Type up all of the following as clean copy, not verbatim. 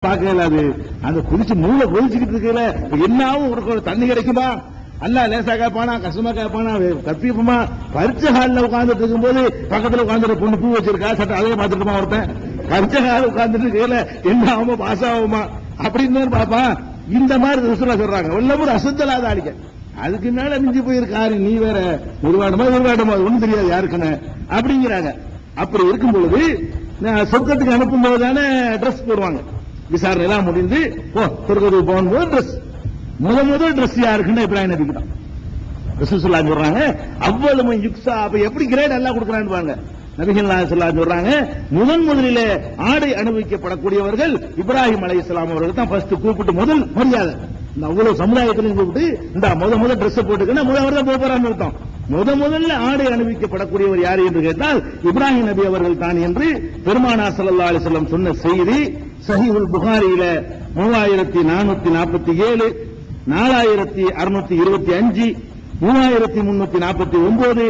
பார்க்கல. அது அந்த குதிச்சு மூளை கொதிச்சுக்கிட்டு இருக்கல என்னாவும் ஒரு தண்ணி கிடைக்குமா, அல்ல லேசா கேட்பானா, கஷ்டமா கேட்பானா, கத்தியப்பமா பரிச்ச ஹாலில் உட்கார்ந்துட்டு இருக்கும்போது பக்கத்துல உட்கார்ந்துட்டு பொண்ணு பூ வச்சிருக்கா சட்ட அதே பார்த்துட்டுமா ஒருத்தன் பரிச்ச ஹாலில் உட்கார்ந்துட்டு இருக்கல என்ன ஆகுமா பாஸ் ஆகுமா அப்படின்னு பாப்பா. இந்த மாதிரி ரிசுலா சொல்றாங்க உள்ளமும் அசுத்தலாத ஆளிக்க அதுக்கு மேல மிஞ்சி போயிருக்காரு நீ வேற உருவாடுமா ஒண்ணும் தெரியாது யாருக்குன்னு அப்படிங்கிறாங்க. அப்படி இருக்கும் பொழுது சொர்க்கத்துக்கு அனுப்பும் போதுதானே ட்ரெஸ் போடுவாங்க. விசாரணை எல்லாம் முடிந்து சொர்க்கத்துக்கு போகும்போது ட்ரெஸ் முதல் ட்ரெஸ் யாருக்குன்னு இப்ராஹிம் நபிக்கு தான். ரசூலுல்லாஹ் சொல்றாங்க அவ்வளவு யுக்ஸா, அப்ப எப்படி கிரேட் எல்லாம் கொடுக்கறான்னு நபிகள் நாயகம் சொல்றாங்க முதலிலே ஆடை அனுபவிக்கப்படக்கூடியவர்கள் இப்ராஹிம் அலைஹிஸ்ஸலாம் அவர்கள் தான் ஃபர்ஸ்ட் கூப்பிட்டு முதல் மரியாதை. இந்த அவ்வளவு சமுதாயத்திலையும் கூப்பிட்டு இந்த முதல் ட்ரெஸ் போட்டுக்கன்னா முதல் தான் போறான்னு அர்த்தம். முதல்ல ஆடை அனுபவிக்கப்படக்கூடியவர் யார் என்று கேட்டால் இப்ராஹிம் நபி அவர்கள் தான் என்று பெருமானார் ஸல்லல்லாஹு அலைஹி வஸல்லம் சொன்ன செய்தி சஹீஹுல் புகாரியில 3447, 4625, 3349, 4740,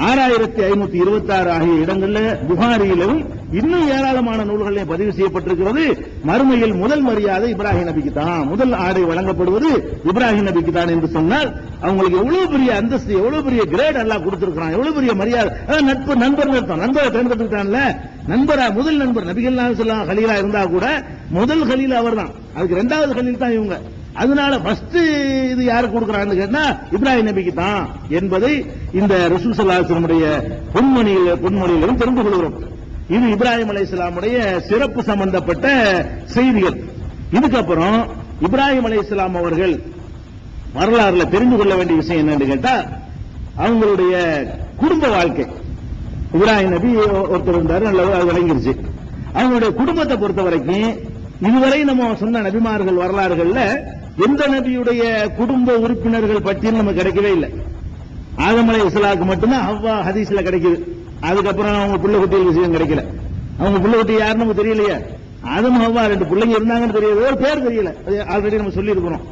6526 ஆகிய இடங்கள்ல புகாரியிலும் இன்னும் ஏராளமான நூல்களில் பதிவு செய்யப்பட்டிருக்கிறது. மறுமையில் முதல் மரியாதை இப்ராஹிம் நபிக்கு தான், முதல் ஆடை வழங்கப்படுவது இப்ராஹிம் நபிக்கு தான் என்று சொன்னால் அவங்களுக்கு எவ்வளவு பெரிய அந்தஸ்து, எவ்வளவு பெரிய கிரேட் எல்லாம் கொடுத்திருக்கிறான், எவ்வளவு பெரிய மரியாதை. நட்பு நண்பர் அர்த்தம், நண்பரை தேர்ந்தெடுத்துட்டான்ல, நண்பரா முதல் நண்பர் நபிகள் நாயகம் ஸல்லல்லாஹு அலைஹி வஸல்லம் இருந்தா கூட முதல் கலீல் அவர் தான், அதுக்கு இரண்டாவது கலீல் தான் இவங்க. அதனால ஃபர்ஸ்ட் இது யாருக்கு கொடுக்கறான்னு கேட்டா இப்ராஹிம் நபிக்கு தான் என்பதை இந்த ரசூல் ஸல்லல்லாஹு அலைஹி வஸல்லம் பொன்மொழியிலும் தெரிந்து கொள்கிறோம். இது இப்ராஹிம் அலைஹிஸ்ஸலாமுடைய சிறப்பு சம்பந்தப்பட்ட செய்திகள். இதுக்கப்புறம் இப்ராஹிம் அலைஹிஸ்ஸலாம் அவர்கள் வரலாறுல தெரிந்து கொள்ள வேண்டிய விஷயம் என்னன்னு கேட்டா அவங்களுடைய குடும்ப வாழ்க்கை. இப்ராஹிம் நபி ஒருத்தர் இருந்தாரு, நல்லது அது விளங்கிருச்சு. அவங்களுடைய குடும்பத்தை பொறுத்த வரைக்கும் இதுவரை நம்ம சொன்ன நபிமார்கள் வரலாறுகள்ல எந்த நபியுடைய குடும்ப உறுப்பினர்கள் பற்றியும் நமக்கு கிடைக்கவே இல்லை. ஆதம் அலைஹிஸ்ஸலாமுக்கு மட்டும்தான் ஹவ்வா ஹதீஸ்ல கிடைக்குது. அதுக்கப்புறம் அவங்க பிள்ளை குட்டிகள் விஷயம் கிடைக்கல. அவங்க பிள்ளை குட்டி யாருன்னு நமக்கு தெரியலையே. ஆதம் ஹவ்வா ரெண்டு பிள்ளைங்க இருந்தாங்கன்னு தெரியல, ஒரு பேர் தெரியல, ஆல்ரெடி நம்ம சொல்லி இருக்கிறோம்.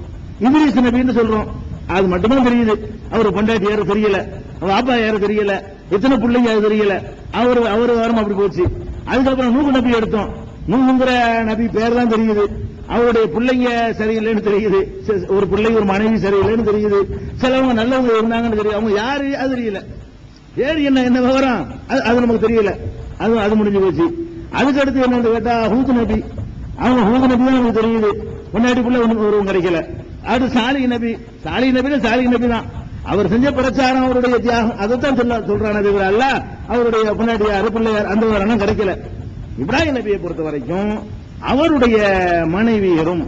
இத்ரீஸ் நபின்னு சொல்றோம், அது மட்டும்தான் தெரியுது. அவர் பொண்டாட்டி யாரும் தெரியல, அவர் அப்பா யாரும் தெரியல, எத்தனை பிள்ளைங்க அது தெரியல. அவரு வாரம் அப்படி போச்சு. அதுக்கப்புறம் நூஹ் நபி எடுத்தோம், நூஹ்ங்கிற நபி பேர் தான் தெரியுது, அவருடைய பிள்ளைங்க சரியில்லைன்னு தெரியுது, ஒரு பிள்ளைங்க ஒரு மனைவி சரியில்லைன்னு தெரியுது, சிலவங்க நல்லவங்க இருந்தாங்கன்னு தெரியும், அவங்க யாரு அது தெரியல. ஏன் என்ன விவரம் அது நமக்கு தெரியல. அது முடிஞ்சு போச்சு. அதுக்கு அடுத்து என்ன கேட்டா ஹூத் நபி, அவங்க ஹூத் நபி தான் நமக்கு தெரியுது, முன்னாடி பிள்ளை ஒருவங்க கிடைக்கல. அடுத்து சாலிஹ் நபி தான், அவர் செஞ்ச பிரச்சாரம் அவருடைய தியாகம் அதைத்தான் சொல்றான அல்ல, அவருடைய முன்னாடி யாரு பிள்ளையார் அந்த விவரம் கிடைக்கல. இப்ராஹிம் நபியை பொறுத்த வரைக்கும் அவருடைய மனைவியரும்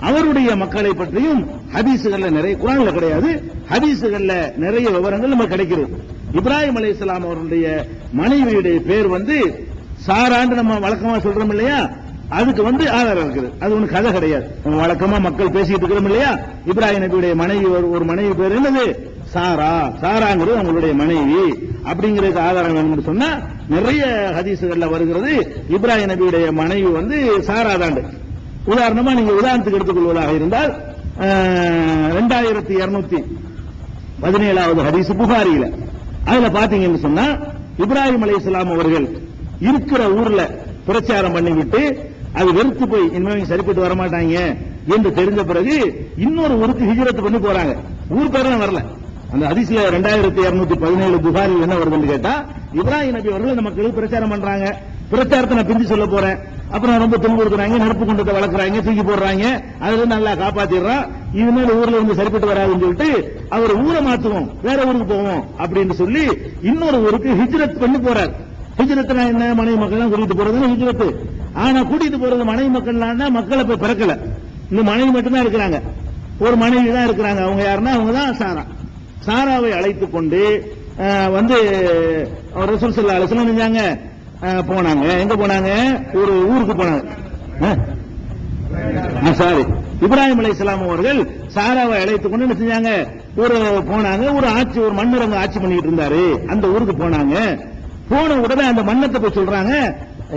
அவருடைய மக்களை பற்றியும் ஹதீசுகள்ல நிறைய, குர்ஆன்ல கிடையாது, ஹதீசுகள்ல நிறைய விவரங்கள் நமக்கு கிடைக்கிறது. இப்ராஹிம் அலைஹிஸ்ஸலாம் அவருடைய மனைவியுடைய பேர் சாரான்னு நம்ம வழக்கமா சொல்றோம் இல்லையா, அதுக்கு ஆதாரம் இருக்குது. அது ஒண்ணு கதை கிடையாது, வழக்கமா மக்கள் பேசிட்டு இருக்கிறோம் இல்லையா. இப்ராஹிம் நபியுடைய மனைவி ஒரு மனைவி பேர் என்னது சாராங்கிறது அவங்களுடைய மனைவி அப்படிங்கிறதுக்கு ஆதாரம் வேணும்னு சொன்னா நிறைய ஹதீசுகள்ல வருகிறது. இப்ராஹிம் நபியுடைய மனைவி சாரா தாண்டு. உதாரணமா நீங்க உதாரணத்துக்கு எடுத்துக்கொள்வதாக இருந்தால் 2217வது ஹதீஸ் புகாரியில அதுல பாத்தீங்கன்னு சொன்னா இப்ராஹிம் அலைஹிஸ்ஸலாம் அவர்கள் இருக்கிற ஊர்ல பிரச்சாரம் பண்ணிவிட்டு அது வெறுத்து போய் இனிமே சரிப்பட்டு வரமாட்டாங்க என்று தெரிஞ்ச பிறகு இன்னொரு ஊருக்கு ஹிஜ்ரத் பண்ணி போறாங்க. ஊர் பேரெல்லாம் வரல. அந்த ஹதீஸ்ல 2217 புகாரில் என்ன வருதுன்னு கேட்டா இப்ராஹிம் நபி அவர்கள் இந்த மக்களுக்கு பிரச்சாரம் பண்றாங்க. பிரச்சாரத்தை நான் பிந்தி சொல்ல போறேன், அப்புறம் ரொம்ப துன்புறுத்துறாங்க, நெருப்பு குண்டத்தை வளர்க்குறாங்க, தூக்கி போடுறாங்க, அதுல நல்லா காப்பாத்திடுறான், இனிமேல் ஊர்ல சரிப்பட்டு வராதுன்னு சொல்லிட்டு அவர் ஊரை மாத்துவோம், வேற ஊருக்கு போவோம் அப்படின்னு சொல்லி இன்னொரு ஊருக்கு ஹிஜ்ரத் பண்ணி போறார். ஹிஜ்ரத்னா என்ன, மனைவி மக்கள் கூட்டிட்டு போறது ஹிஜ்ரத். ஆனா கூட்டிட்டு போறது மனைவி மக்கள்னா மக்களை போய் பிறக்கல, இந்த மனைவி மட்டும்தான் இருக்கிறாங்க, ஒரு மனைவி தான் இருக்கிறாங்க. அவங்க யாருன்னா அவங்க தான் சாராவை அழைத்துக் கொண்டு ரசூல் ஸல்லல்லாஹு அலைஹி வஸல்லம் செஞ்சாங்க, போனாங்க. எங்க போனாங்க, ஒரு ஊருக்கு போனாங்க. இப்ராஹிம் அலைஹிஸ்ஸலாம் அவர்கள் சாராவை அழைத்துக் கொண்டு என்ன செஞ்சாங்க, போனாங்க. ஒரு மன்னரங்க ஆட்சி பண்ணிட்டு இருந்தாரு, அந்த ஊருக்கு போனாங்க. போன உடனே அந்த மன்னத்தை போய் சொல்றாங்க,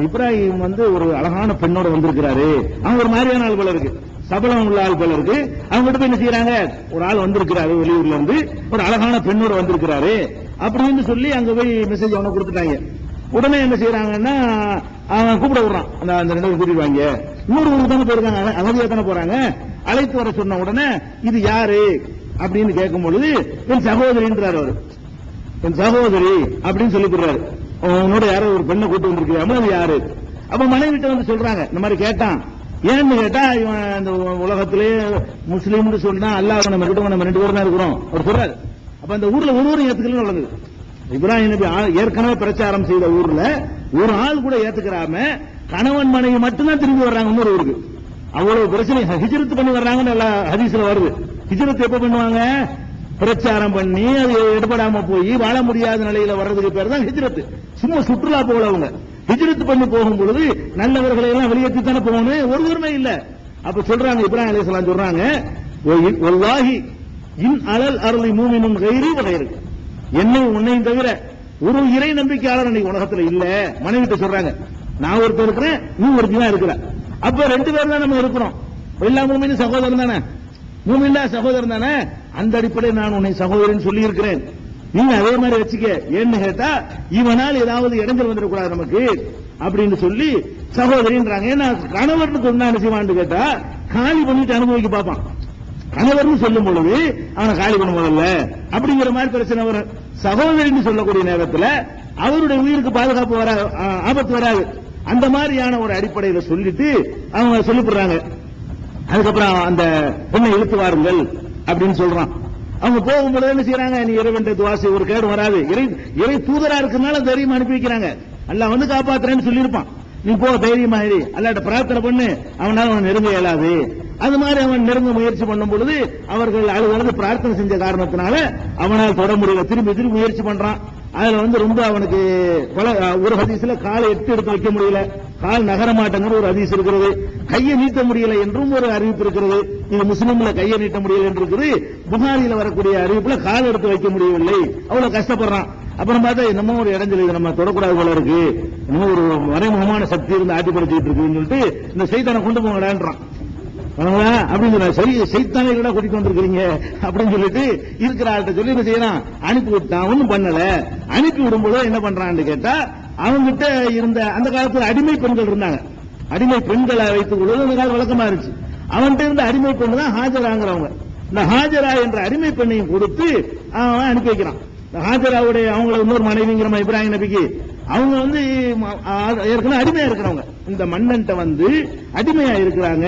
இப்ராஹிம் ஒரு அழகான பெண்ணோட வந்திருக்கிறாரு. அவங்க ஒரு மாதிரியான ஆள் போல இருக்கு, சபலம் உள்ள ஆள் போல இருக்கு. அவங்க கிட்ட போய் என்ன செய்யறாங்க, ஒரு ஆள் வந்திருக்கிறாரு வெளியூர்ல இருந்து, ஒரு அழகான பெண்ணோட வந்திருக்கிறாரு அப்படின்னு சொல்லி அங்க போய் மெசேஜ் அவனை கொடுத்துட்டாங்க. உடனே என்ன செய்யறாங்கன்னா அவன் கூப்பிட விடுறான், அந்த 2 பேரும் கூட்டிட்டு வாங்க. இன்னொரு ஊருக்கு தானே போயிருக்காங்க, அகதியா தானே போறாங்க. அழைத்து வர சொன்ன உடனே இது யாரு அப்படின்னு கேட்கும் பொழுது என் சகோதரின்றார் அவரு. என் சகோதரி அப்படின்னு சொல்லி போடுறாரு. உன்னோட யாரோ ஒரு பெண்ணை கூட்டு வந்திருக்கிறாங்க, அது யாரு? அப்ப மனைவிட்ட வந்து சொல்றாங்க, இந்த மாதிரி கேட்டான். ஏன்னு கேட்டா, இவன் இந்த உலகத்திலே முஸ்லீம்னு சொன்னா அல்லாஹ் நம்ம கிட்ட நம்ம 2 பேரும் தான் இருக்கிறோம் அவர் சொல்றாரு. அப்ப அந்த ஊர்ல ஒருவரும் ஏத்துக்கல நடந்தது. இப்ராஹிம் நபி ஏற்கனவே பிரச்சாரம் செய்த ஊர்ல ஒரு ஆள் கூட ஏத்துக்கிறாம கணவன் மனைவி மட்டும்தான் திரும்பி வர்றாங்க இன்னொரு ஊருக்கு. அவ்வளவு பிரச்சனை ஹிஜ்ரத் பண்ணி வர்றாங்கன்னு எல்லா ஹதீஸ்ல வருது. ஹிஜ்ரத் எப்ப பண்ணுவாங்க? பிரச்சாரம் பண்ணி அது எடுபடாம போய் வாழ முடியாத நிலையில வர்றதுக்கு பேர் தான் ஹிஜ்ரத். சும்மா சுற்றுலா போகலவங்க. ஹிஜ்ரத் பண்ணி போகும் பொழுது நல்லவர்களை எல்லாம் வெளியேற்றி தானே போகணும், ஒருவருமே இல்ல. அப்ப சொல்றாங்க இப்ராஹிம் அலைஹிஸ்ஸலாம் சொல்றாங்க, வல்லாஹி இன் அலல் அருளி மூமினும் கைரி வகைரு, என்னை உன்னையும் தவிர ஒரு இறை நம்பிக்கையாளர் இன்னைக்கு உலகத்துல இல்ல. மனைவிட்ட சொல்றாங்க, நான் ஒருத்தர் இருக்கிறேன், நீ ஒருத்தி தான் இருக்கிற. அப்ப 2 பேர் தான் நம்ம இருக்கிறோம். எல்லா மூமினும் சகோதரன் தானே, மூமின்ல சகோதரன் தானே. அந்த அடிப்படையில் நான் உன்னை சகோதரன் சொல்லி இருக்கிறேன், நீங்க அதே மாதிரி வச்சுக்க. ஏன்னு கேட்டா இவனால் ஏதாவது இடைஞ்சல் வந்துடக்கூடாது நமக்கு அப்படின்னு சொல்லி சகோதரின்றாங்க. ஏன்னா கணவர்னு சொன்னா என்ன செய்வான்னு கேட்டா காலி பண்ணிட்டு அனுபவிக்க பார்ப்பான். கணவர்னு சொல்லும் பொழுது அவனை காலி பண்ண முதல்ல அப்படிங்கிற மாதிரி பிரச்சனை வரும். சகோதரின்னு சொல்லக்கூடிய நேரத்தில் அவருடைய உயிருக்கு பாதுகாப்பு வராது, ஆபத்து வராது. அந்த மாதிரியான ஒரு அடிப்படையில சொல்லிட்டு அவங்க சொல்லிவிடுறாங்க. அதுக்கப்புறம் அந்த பெண்ணை இழுத்து வாருங்கள் அப்படின்னு சொல்றான். அவங்க போகும்போது என்ன செய்யறாங்க, நீ இறைவன் துவாசி ஒரு கேடு வராது, இறை தூதரா இருக்கிறதுனால தைரியமா அனுப்பி வைக்கிறாங்க. அல்லாஹ் வந்து காப்பாத்துறேன்னு சொல்லியிருப்பான். நீ போ தைரியமா இரு, அல்லாஹ்ட்ட பிரார்த்தனை பண்ணு, அவனால அவன் நெருங்க இயலாது. அது மாதிரி அவன் நெருங்க முயற்சி பண்ணும் பொழுது அவர்கள் அழுது பிரார்த்தனை செஞ்ச காரணத்தினால அவனால் தொட முடியல. திரும்பி திரும்பி முயற்சி பண்றான். அதுல வந்து ரொம்ப அவனுக்கு ஒரு ஹதீஸ்ல காலை எடுத்து வைக்க முடியல, கால் நகர மாட்டேங்கிற ஒரு ஹதீஸ் இருக்கிறது. கையை நீட்ட முடியல என்றும் ஒரு அறிவிப்பு இருக்கிறது. இது முஸ்லிம்ல கையை நீட்ட முடியல என்று இருக்குது. புகாரில வரக்கூடிய அறிவிப்புல கால் எடுத்து வைக்க முடியவில்லை, அவ்வளவு கஷ்டப்படுறான். அப்புறம் பார்த்தா என்னமோ ஒரு இடைஞ்சல், இது நம்ம தொடக்கூடாது போல இருக்கு, இன்னும் ஒரு மறைமுகமான சக்தி இருந்து ஆட்டிப்படுத்திட்டு இருக்குன்னு சொல்லிட்டு இந்த சைத்தானை கொண்டு போங்கடான்றான். அப்படின்னு சரி சைத்தானை கூட கூட்டிட்டு வந்திருக்கீங்க அப்படின்னு சொல்லிட்டு இருக்கிற ஆள்கிட்ட சொல்லி என்ன செய்யறான், அனுப்பி விட்டான். ஒன்னும் பண்ணல. அனுப்பி விடும்போது என்ன பண்றான்னு கேட்டா, அவங்ககிட்ட இருந்த அந்த காலத்துல அடிமை பெண்கள் இருந்தாங்க. அடிமை பெண்களை வைத்துக் கொள்வது அந்த கால வழக்கமா இருந்துச்சு. அவன்கிட்ட இருந்த அடிமை பெண் தான் ஹாஜராங்கிறவங்க. இந்த ஹாஜரா என்ற அடிமை பெண்ணையும் கொடுத்து அவன் அனுப்பி வைக்கிறான். ஹாஜராவுடைய அவங்கள இன்னொரு மனைவிங்கிற இப்ராஹிம் நபிக்கு அவங்க வந்து ஏற்கனவே அடிமையா இருக்கிறவங்க. இந்த மன்னன்ட்ட வந்து அடிமையா இருக்கிறாங்க.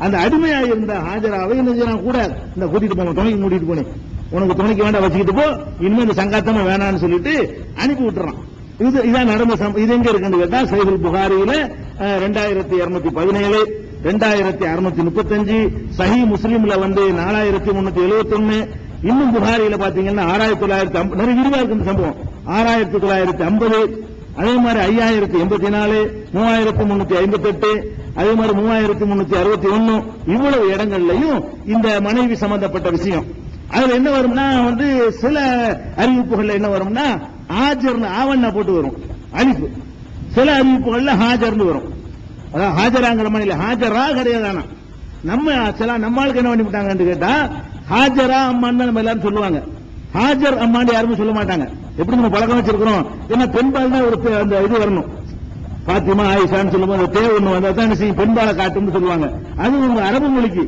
அந்த அடிமையா இருந்த ஹாஜராவை என்ன செய்யறாங்க, கூட இந்த கூட்டிட்டு போங்க, துணைக்கு கூட்டிட்டு போனேன், உனக்கு துணைக்கு வேண்டாம் வச்சுக்கிட்டு போ, இனிமே இந்த சங்காத்தமா வேணான்னு சொல்லிட்டு அனுப்பி விட்டுறான். இதான் நடந்த இது எங்க இருக்குன்னு கேட்டா சஹீஹுல் புகாரியில 2217, 2635, சஹீஹ் முஸ்லிம்ல வந்து 4371, இன்னும் புகாரியில பாத்தீங்கன்னா 6950, நிறைய விரிவா இருக்கு இந்த சம்பவம். 6950, அதே மாதிரி 5084, 3358, அதே மாதிரி 3361, இவ்வளவு இடங்கள்லையும் இந்த மனைவி சம்பந்தப்பட்ட விஷயம். அதுல என்ன வரும்னா வந்து சில அறிவிப்புகள்ல என்ன வரும்னா ஹாஜர்னு ஆவண்ணா போட்டு வரும் அலிஃப். சில அறிவிப்புகள்ல ஹாஜர்னு வரும். அதாவது ஹாஜராங்கிற மனையில ஹாஜரா கிடையாதானா. நம்ம ஆளுக்கு என்ன பண்ணி விட்டாங்கன்னு கேட்டா ஹாஜரா அம்மான்னு நம்ம எல்லாரும் சொல்லுவாங்க. ஹாஜர் அம்மான்னு யாருமே சொல்ல மாட்டாங்க. எப்படி நம்ம பழக்கம் வச்சிருக்கிறோம், ஏன்னா பெண்பால் தான் ஒரு அந்த இது வரணும். பாத்திமா ஆயிஷான்னு சொல்லும்போது அந்த தேவை ஒண்ணு வந்தா தான் என்ன செய்யும், பெண்பாலை காட்டும்னு சொல்லுவாங்க. அது உங்க அரபு மொழிக்கு.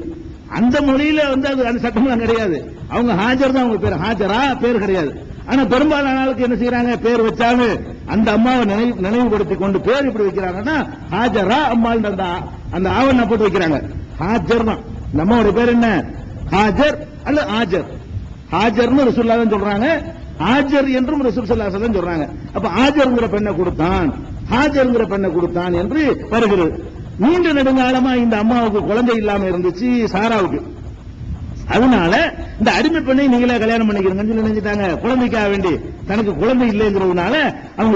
அந்த மொழியில வந்து அது அந்த சட்டம்லாம் கிடையாது. அவங்க ஹாஜர் தான் அவங்க பேர், ஹாஜரா பேர் கிடையாது. ஆனா பெரும்பாலான ஆளுக்கு என்ன செய்யறாங்க, பேர் வச்சாங்க அந்த அம்மாவை நினைவுபடுத்தி கொண்டு பேர் எப்படி வைக்கிறாங்கன்னா ஹாஜரா அம்மாள் அந்த ஆவண போட்டு வைக்கிறாங்க. ஹாஜர் தான் நம்மளுடைய பேர் என்ன, ஹாஜர் அல்ல ஆஜர். ஹாஜர்னு ரசூலுல்லாஹ் தான் சொல்றாங்க, ஹாஜர் என்றும் ரசூல் ஸல்லல்லாஹு அலைஹி வஸல்லம் சொல்றாங்க. அப்ப ஹாஜர்ங்கிற பெண்ணை கொடுத்தான், ஹாஜர்ங்கிற பெண்ணை கொடுத்தான் என்று வருகிறது. நீண்ட நெடுங்காலமா இந்த அம்மாவுக்கு குழந்தை இல்லாம இருந்துச்சு சாராவுக்கு. அதனால இந்த அடிமை பெண்ணை நீங்களே கல்யாணம் பண்ணிக்கிறீங்கன்னு சொல்லி நினைச்சிட்டாங்க. குழந்தைக்காக வேண்டி, தனக்கு குழந்தை இல்லைங்கிறதுனால அவங்க